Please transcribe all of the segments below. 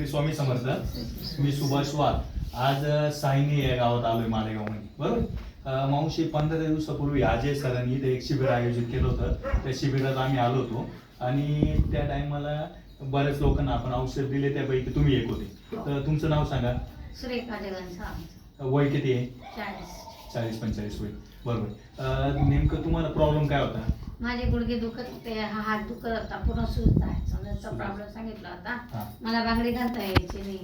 श्री स्वामी समर्थ. मी सुभाष वाघ. आज सायनी या गावात आलोय मालेगाव मध्ये, बरोबर. मावशी 15 दिवसापूर्वी अजय सरांनी इथे एक शिबिर आयोजित केलं होतं. त्या शिबिरात आम्ही आलो होतो आणि त्या टायमाला बऱ्याच लोकांना आपण औषध दिले, त्यापैकी तुम्ही एक होते. तर तुमचं नाव सांगा. सुरेखा जगन सावंत. वय किती आहे? 40. 40-45 वय, बरोबर. नेमकं तुम्हाला प्रॉब्लेम काय होता? माझे गुडघे दुखत होते, हा हात दुखत होता, पूर्ण सूज जायचा प्रॉब्लेम सांगितला होता. मला बांगडी घालता यायची नाही.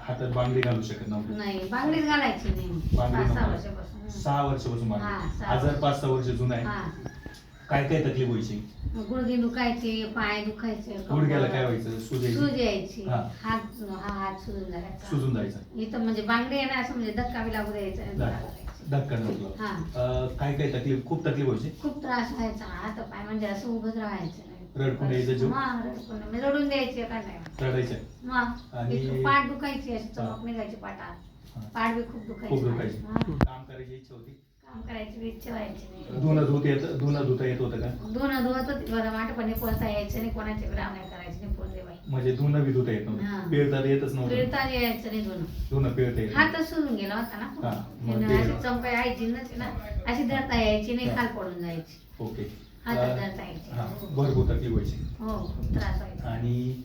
हातात बांगडी घालू शकत नव्हते? नाही, बांगडीच घालायची नाही. 5-6 वर्षापासून. 6 वर्षापासून हा, बांगडी. 6 आजार 5-6 वर्ष जुना आहे. हा. काय काय तकलीफ व्हायची? गुडघे दुखायचे, पाय दुखायचे, गुडघ्याला काय व्हायचं? सूज यायची, हा. हात सुजून जायचा. सुजून जायचं. इथं म्हणजे बांगडी आहे ना, असं म्हणजे धक्का बी लागू द्यायचा नाही. धक्का नव्हता. काय काय तकलीफ? खूप तकलीफ व्हायची? खूप त्रास व्हायचा. हात पाय म्हणजे असं उभंच राहायचं नाही. रडकुंड यायचं जीव? रडकुंड रडून द्यायचे काय नाही. रडायचं? आणि पाठ दुखायची, अशी चमक निघायची पाठात. पाठ बी खूप खूप दुखायची. दुखायची. काम करायची इच्छा होती? काम करायची इच्छा व्हायची नाही. धुणं धुता येत होतं का? धुणं धुवत होती बरं, वाटपणे पोचता यायचं नाही, कोणाची राव नाही करायची नाही, पोचले बाई. म्हणजे धुणं बी धुता येत हा. नव्हतं? पिळता येतच नव्हतं? पिळता यायचं नाही धुणं. धुणं पिळता येत हातच सुजून गेला होता हा, ना. मग त्यानं ते- अशी चंपा यायची ना, अशी धरता यायची नाही, खाल पडून जायची. ओके. हातात धरता यायची. हा, भरपूर तकलीफ व्हायची. हो, खूप त्रास व्हायचा. आणि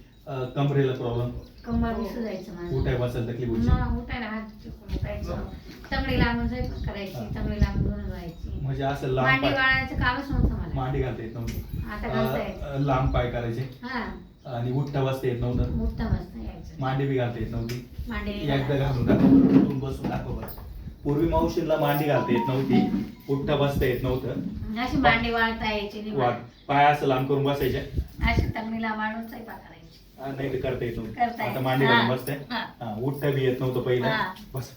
कमरेला प्रॉब्लेम? कंबर बी सुजायचं माझं. उठाय बसायला तकलीफ व्हायची? मग उठायला हात चुकून उठायचं. तंगडी लांबून स्वयंपाक करायची, तंगडी लांबून धुणं धुवायची. म्हणजे असं लांब मांडी पाय? वाळायचं कामच नव्हतं मला. मांडी घालता येत नव्हती? आता घालता येतं. लांब पाय करायचे हा, आणि उठता बसता येत नव्हतं? मोठा मस्त यायचं. मांडी बी घालता येत नव्हती? मांडी एकदा घालून दाखव, उठून बसून दाखव बरं. पूर्वी मावशीला मांडी घालता येत नव्हती, उठता बसता येत नव्हतं, अशी मांडी वाळता यायची नाही मला. पाय असं लांब करून बसायचे, अशी तंगडीला वाळून स्वयंपाक करायची. नाही तर करता येत करता नव्हतं. येत. आता मांडी घालून हा. बसते. हा. उठता बी येत नव्हतं पहिलं. हा. बस.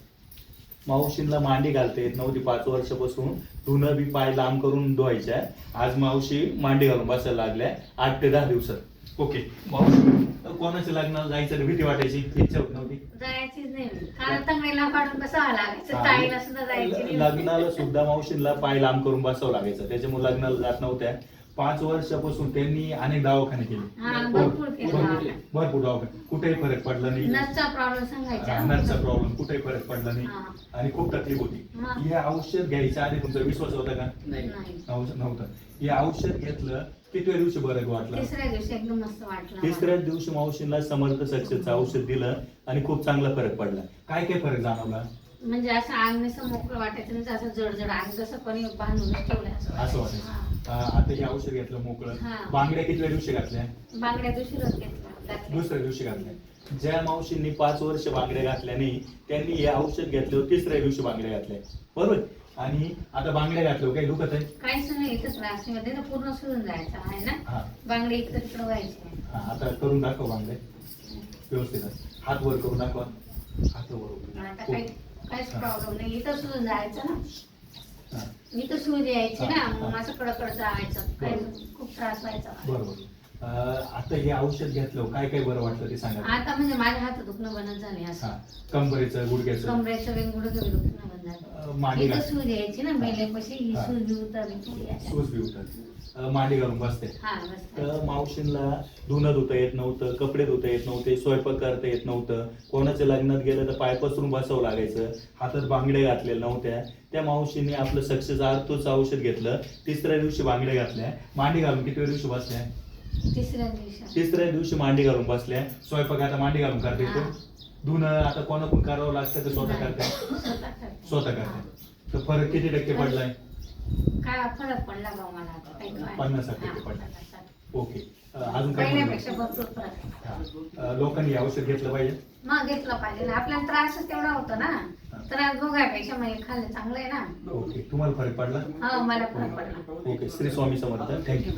मावशीला मांडी घालता येत नव्हती 5 वर्षापासून. धुणं बी पाय लांब करून धुवायच्या. आज मावशी मांडी घालून बसायला लागल्या 8 ते 10 दिवसात. ओके. मावशी कोणाच्या लग्नाला जायचं भीती वाटायची, इच्छा होत नव्हती? जायचीच नाही. कारण तंगडीला काढून बसावं लागायचं. ताईला सुद्धा जायची नाही. लग्नाला सुद्धा मावशीला पाय लांब करून बसावं लागायचं, त्याच्यामुळे लग्नाला जात नव्हत्या. 5 वर्षापासून त्यांनी अनेक दवाखाने हा, केले. भरपूर केलं. भरपूर दवाखाने, कुठेही फरक पडला नाही. नसचा प्रॉब्लेम सांगायचा. नर्सचा प्रॉब्लेम, कुठेही फरक पडला नाही. हा. आणि खूप तकलीफ होती. हा. हे औषध घ्यायच्या आधी तुमचा विश्वास होता का? नाही. नव्हतं. हे औषध घेतलं, कितव्या दिवशी बरं वाटलं? तिसऱ्या दिवशी एकदम मस्त वाटलं. तिसऱ्या दिवशी मावशीला समर्थ सक्सेसचं औषध दिलं आणि खूप चांगला फरक पडला. काय काय फरक जाणवला? म्हणजे असं अंग असं मोकळं वाटायचं नाही, असं जड अंग जसं कोणी बांधून ठेवलं असं वाटायचं. आता हे औषध घेतलं मोकळं. हा. बांगड्या कितव्या दिवशी घातल्या? बांगड्या दुसरीच घेतल्या. दुसऱ्या दिवशी घातल्या. ज्या मावशींनी 5 वर्ष बांगड्या घातल्या नाही, त्यांनी हे औषध घेतल्यावर तिसऱ्या दिवशी बांगड्या घातल्या, बरोबर. आणि आता बांगड्या घातल्यावर काही दुखत आहे? काहीच नाही, इथं त्रास मध्ये ना पूर्ण सुरून जायचं आहे ना. हा. बांगडी इकडे तिकडे व्हायची. आता करून दाखव बांगड्या व्यवस्थित. हात वर करून दाखवा. हात वर. आता काहीच प्रॉब्लेम नाही, इथं सुरून जायचं ना. हा. इथं सूज यायची ना, हा. मग असं कडकड जायचं. काही खूप त्रास व्हायचा. बरोबर. आता हे औषध घेतलं, काय काय बरं वाटलं ते सांगा. आता म्हणजे माझ्या हात दुखणं बंद झाले. हा. असं कंबरेचं, गुडघ्याचं, कमरेचं वेगवेगळं दुखणं बंद झालं. मांडी इथं घाल, सूज यायची ना, मेल्यापाशी ही हा. सूज बी उतरली थोडी अशा. सूज बी उठत, मांडी घालून बसते. हा, मस्त. तर मावशींना धुणं धुता येत नव्हतं, कपडे धुता येत नव्हते, स्वयंपाक करता येत नव्हतं. कोणाच्या लग्नात गेलं तर पाय पसरून बसावं लागायचं, हातात बांगड्या घातलेल्या नव्हत्या. त्या मावशीने आपलं सक्सेस आर्थोचं औषध घेतलं, तिसऱ्या दिवशी बांगड्या घातल्या, मांडी घालून किती दिवशी बसल्या? तिसऱ्या दिवशी. तिसऱ्या दिवशी मांडी घालून बसल्या. स्वयंपाक आता मांडी घालून करता येतो. हा. धुणं आता कोणाकडून करावं लागतं तर स्वतः करताय? स्वतः करते. स्वतः करताय. तर फरक किती टक्के पडलाय? काय फरक पडला बा मला आता काही कळलं. 50% हा, पडला. 50%. ओके. अजून काय म्हणू? पहिल्यापेक्षा भरपूर फरक आहे. लोकांनी हे औषध घेतलं पाहिजे. मग घेतलं पाहिजे ना, आपल्याला त्रासच तेवढा होता ना. त्रास भोगायपेक्षा मग हे खाल्लं चांगलं आहे ना. ओके. तुम्हाला फरक पडला? हो, मला फरक पडला. ओके. श्री स्वामी समर्थ. थँक्यू.